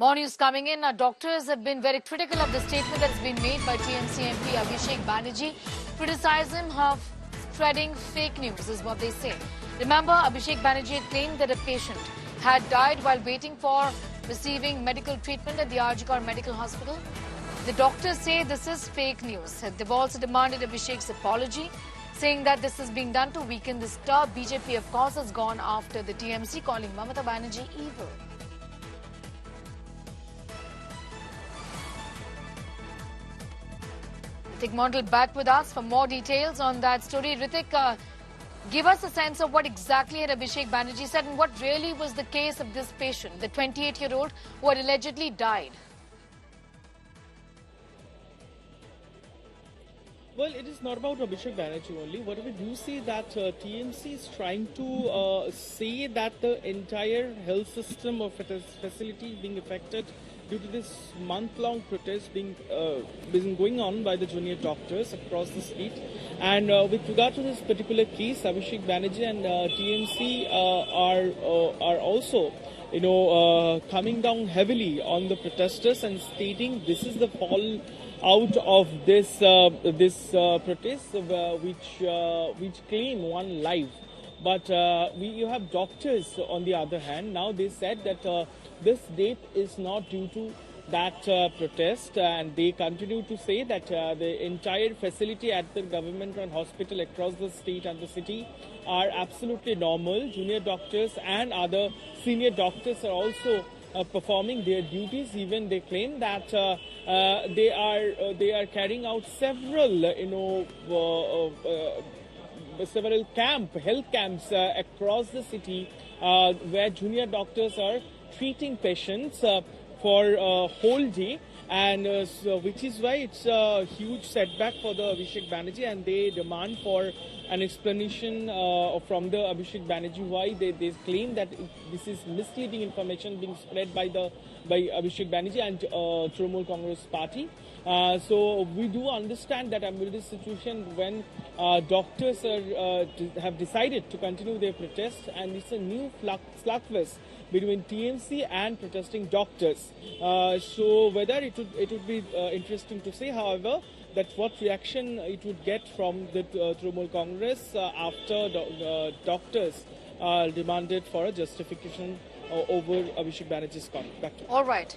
More news coming in. Doctors have been very critical of the statement that has been made by TMC MP Abhishek Banerjee. Criticize him of spreading fake news is what they say. Remember, Abhishek Banerjee had claimed that a patient had died while waiting for receiving medical treatment at the RG Kar Medical Hospital. The doctors say this is fake news. They've also demanded Abhishek's apology, saying that this is being done to weaken the star. BJP, of course, has gone after the TMC, calling Mamata Banerjee evil. Ritik Mondal back with us for more details on that story. Ritik, give us a sense of what exactly had Abhishek Banerjee said and what really was the case of this patient, the 28-year-old who had allegedly died. Well, it is not about Abhishek Banerjee only. What we do see that TMC is trying to say that the entire health system of a facility is being affected due to this month-long protest being going on by the junior doctors across the state. And with regard to this particular case, Abhishek Banerjee and TMC are also, coming down heavily on the protesters and stating this is the fall out of this protest, which claim one life. But you have doctors on the other hand. Now they said that this death is not due to that protest, and they continue to say that the entire facility at the government-run hospital across the state and the city are absolutely normal. Junior doctors and other senior doctors are also performing their duties. Even they claim that they are carrying out several health camps across the city where junior doctors are treating patients for a whole day, and which is why it's a huge setback for the Abhishek Banerjee, and they demand for an explanation from the Abhishek Banerjee why they claim that this is misleading information being spread by Abhishek Banerjee and Trinamool Congress party. So we do understand that amid this situation, when doctors have decided to continue their protest, and it's a new slugfest between TMC and protesting doctors. So whether it would be interesting to see, however, that what reaction it would get from the Trinamool Congress after doctors demanded for a justification over Abhishek Banerjee's conduct. All right.